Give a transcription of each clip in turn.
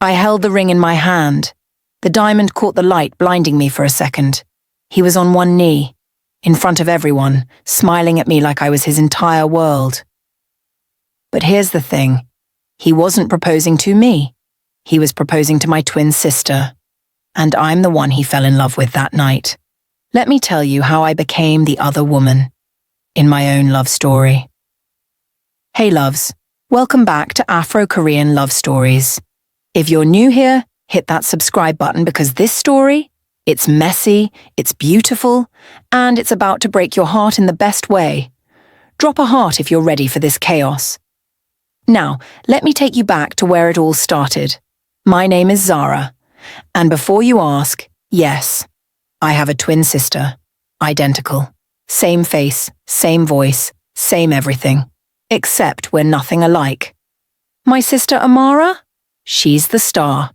I held the ring in my hand. The diamond caught the light, blinding me for a second. He was on one knee, in front of everyone, smiling at me like I was his entire world. But here's the thing. He wasn't proposing to me. He was proposing to my twin sister. And I'm the one he fell in love with that night. Let me tell you how I became the other woman in my own love story. Hey loves, welcome back to Afro Korean Love Stories. If you're new here, hit that subscribe button because this story, it's messy, it's beautiful, and it's about to break your heart in the best way. Drop a heart if you're ready for this chaos. Now, let me take you back to where it all started. My name is Zara, and before you ask, yes, I have a twin sister, identical. Same face, same voice, same everything, except we're nothing alike. My sister Amara? She's the star.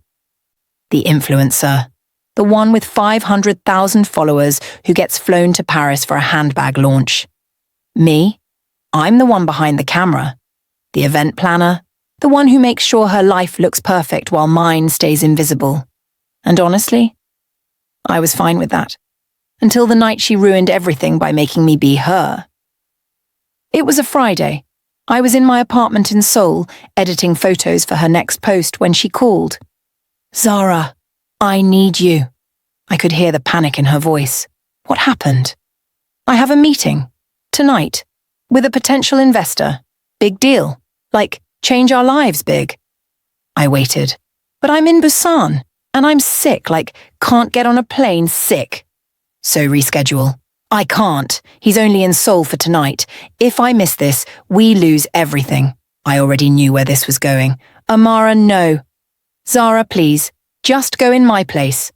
The influencer. The one with 500,000 followers who gets flown to Paris for a handbag launch. Me? I'm the one behind the camera. The event planner. The one who makes sure her life looks perfect while mine stays invisible. And honestly, I was fine with that. Until the night she ruined everything by making me be her. It was a Friday. I was in my apartment in Seoul, editing photos for her next post when she called. Zara, I need you. I could hear the panic in her voice. What happened? I have a meeting. Tonight. With a potential investor. Big deal. Like, change our lives big. I waited. But I'm in Busan, and I'm sick, like, can't get on a plane, sick. So reschedule. I can't. He's only in Seoul for tonight. If I miss this, we lose everything. I already knew where this was going. Amara, no. Zara, please. Just go in my place.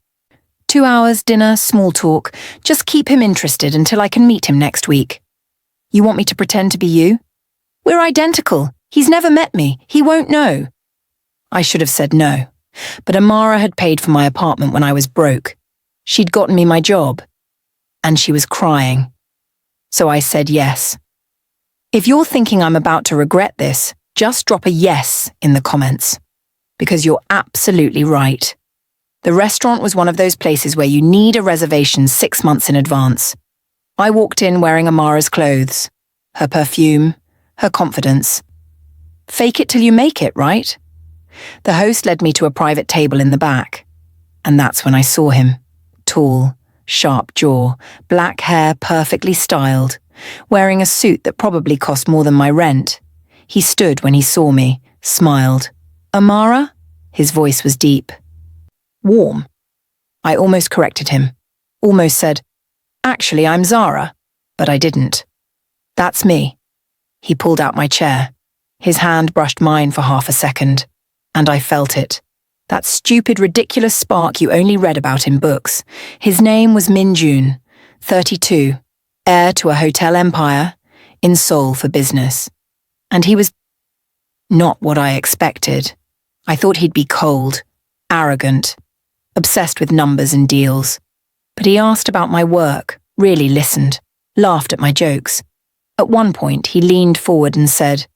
2 hours, dinner, small talk. Just keep him interested until I can meet him next week. You want me to pretend to be you? We're identical. He's never met me. He won't know. I should have said no. But Amara had paid for my apartment when I was broke. She'd gotten me my job. And she was crying. So I said yes. If you're thinking I'm about to regret this, just drop a yes in the comments. Because you're absolutely right. The restaurant was one of those places where you need a reservation 6 months in advance. I walked in wearing Amara's clothes, her perfume, her confidence. Fake it till you make it, right? The host led me to a private table in the back. And that's when I saw him, tall, sharp jaw, black hair perfectly styled, wearing a suit that probably cost more than my rent. He stood when he saw me, smiled. Amara? His voice was deep. Warm. I almost corrected him. Almost said, actually, I'm Zara. But I didn't. That's me. He pulled out my chair. His hand brushed mine for half a second. And I felt it. That stupid, ridiculous spark you only read about in books. His name was Min Jun, 32, heir to a hotel empire, in Seoul for business. And he was not what I expected. I thought he'd be cold, arrogant, obsessed with numbers and deals. But he asked about my work, really listened, laughed at my jokes. At one point, he leaned forward and said,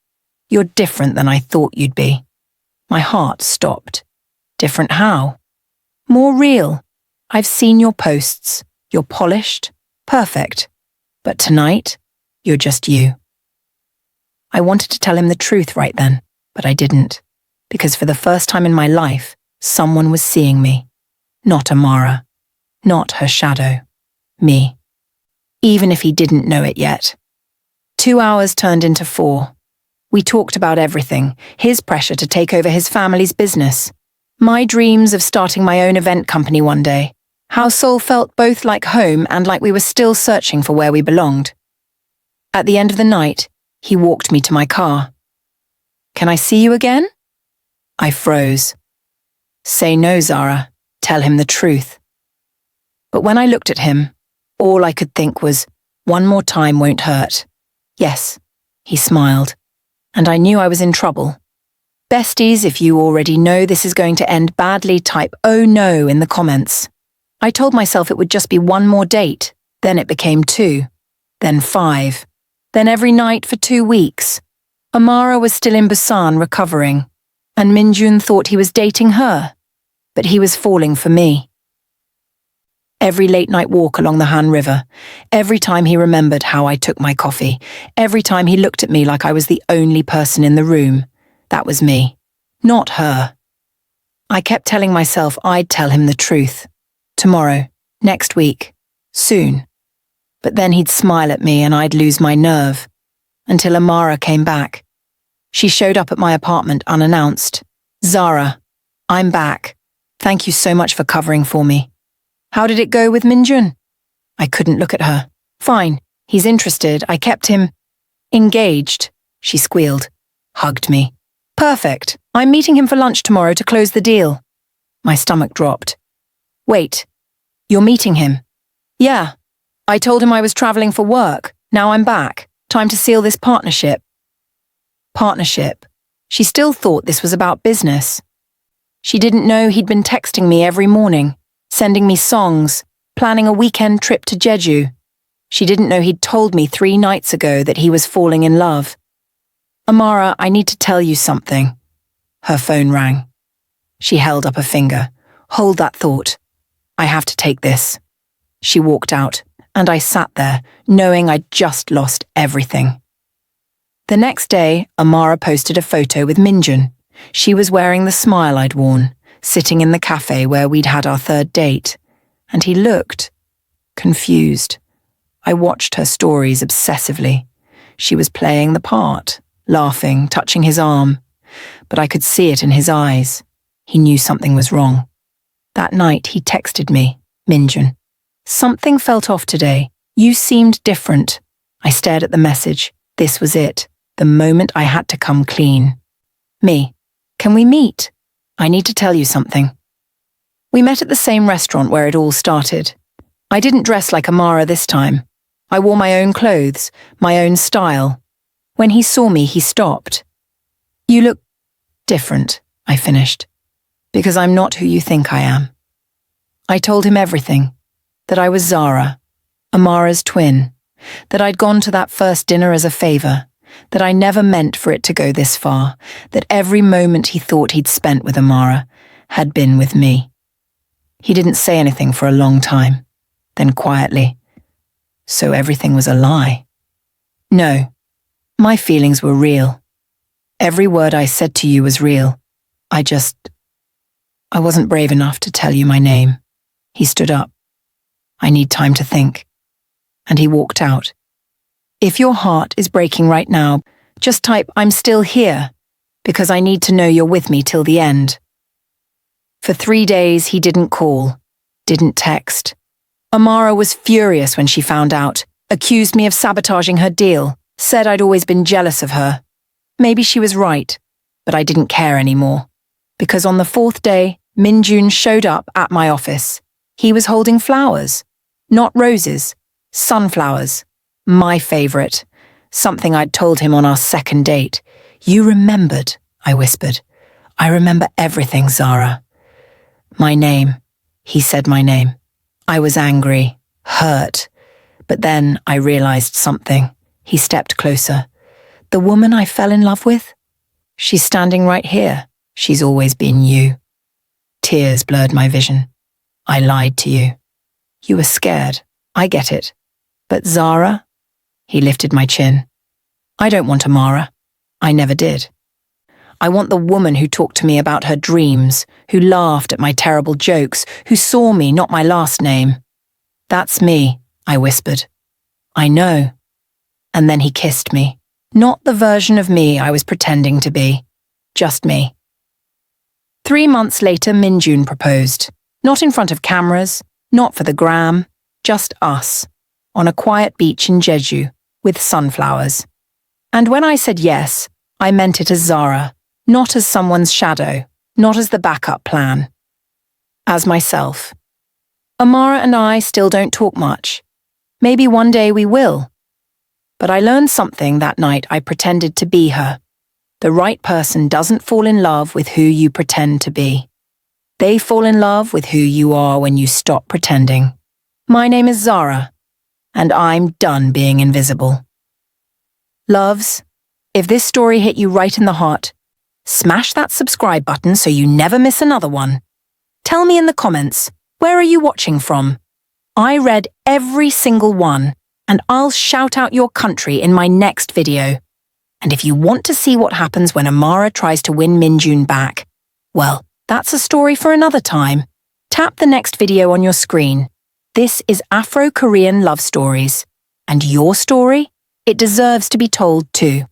"You're different than I thought you'd be." My heart stopped. Different how? More real. I've seen your posts. You're polished, perfect. But tonight, you're just you. I wanted to tell him the truth right then, but I didn't. Because for the first time in my life, someone was seeing me. Not Amara. Not her shadow. Me. Even if he didn't know it yet. 2 hours turned into 4. We talked about everything. His pressure to take over his family's business. My dreams of starting my own event company one day. How Seoul felt both like home and like we were still searching for where we belonged. At the end of the night, he walked me to my car. "Can I see you again?" I froze. Say no, Zara. Tell him the truth. But when I looked at him, all I could think was, one more time won't hurt. Yes, he smiled. And I knew I was in trouble. Besties, if you already know this is going to end badly, type "oh no" in the comments. I told myself it would just be one more date, then it became 2, then 5, then every night for 2 weeks. Amara was still in Busan recovering. And Minjun thought he was dating her, but he was falling for me. Every late-night walk along the Han River, every time he remembered how I took my coffee, every time he looked at me like I was the only person in the room, that was me, not her. I kept telling myself I'd tell him the truth. Tomorrow, next week, soon. But then he'd smile at me and I'd lose my nerve. Until Amara came back. She showed up at my apartment unannounced. "Zara, I'm back. Thank you so much for covering for me. How did it go with Minjun?" I couldn't look at her. "Fine, he's interested. I kept him engaged," she squealed, hugged me. "Perfect. I'm meeting him for lunch tomorrow to close the deal." My stomach dropped. "Wait, you're meeting him?" "Yeah. I told him I was traveling for work. Now I'm back. Time to seal this partnership." Partnership. She still thought this was about business. She didn't know he'd been texting me every morning, sending me songs, planning a weekend trip to Jeju. She didn't know he'd told me 3 nights ago that he was falling in love. "Amara, I need to tell you something." Her phone rang. She held up a finger. "Hold that thought. I have to take this." She walked out, and I sat there, knowing I'd just lost everything. The next day, Amara posted a photo with Minjun. She was wearing the smile I'd worn, sitting in the cafe where we'd had our 3rd date. And he looked confused. I watched her stories obsessively. She was playing the part, laughing, touching his arm. But I could see it in his eyes. He knew something was wrong. That night, he texted me, "Minjun, something felt off today. You seemed different." I stared at the message. This was it. The moment I had to come clean. "Me, can we meet? I need to tell you something." We met at the same restaurant where it all started. I didn't dress like Amara this time. I wore my own clothes, my own style. When he saw me, he stopped. "You look different," I finished, "because I'm not who you think I am." I told him everything, that I was Zara, Amara's twin, that I'd gone to that first dinner as a favor, that I never meant for it to go this far, that every moment he thought he'd spent with Amara had been with me. He didn't say anything for a long time, then quietly, "So everything was a lie?" "No, my feelings were real. Every word I said to you was real. I wasn't brave enough to tell you my name." He stood up. "I need time to think." And he walked out. If your heart is breaking right now, just type "I'm still here," because I need to know you're with me till the end. For 3 days, he didn't call, didn't text. Amara was furious when she found out, accused me of sabotaging her deal, said I'd always been jealous of her. Maybe she was right, but I didn't care anymore. Because on the 4th day, Minjun showed up at my office. He was holding flowers. Not roses, sunflowers. My favorite. Something I'd told him on our 2nd date. "You remembered," I whispered. "I remember everything, Zara." "My name." He said my name. I was angry, hurt. But then I realized something. He stepped closer. "The woman I fell in love with? She's standing right here. She's always been you." Tears blurred my vision. "I lied to you. You were scared. I get it. But Zara?" He lifted my chin. "I don't want Amara. I never did. I want the woman who talked to me about her dreams, who laughed at my terrible jokes, who saw me, not my last name." "That's me," I whispered. "I know." And then he kissed me. Not the version of me I was pretending to be. Just me. 3 months later, Minjun proposed. Not in front of cameras, not for the gram, just us. On a quiet beach in Jeju, with sunflowers. And when I said yes, I meant it as Zara, not as someone's shadow, not as the backup plan. As myself. Amara and I still don't talk much. Maybe one day we will. But I learned something that night I pretended to be her. The right person doesn't fall in love with who you pretend to be. They fall in love with who you are when you stop pretending. My name is Zara. And I'm done being invisible. Loves, if this story hit you right in the heart, Smash that subscribe button so you never miss another one. Tell me in the comments, where are you watching from? I read every single one, and I'll shout out your country in my next video. And if you want to see what happens when Amara tries to win Minjun back, well, that's a story for another time. Tap the next video on your screen. This is Afro Korean Love Stories. And your story? It deserves to be told too.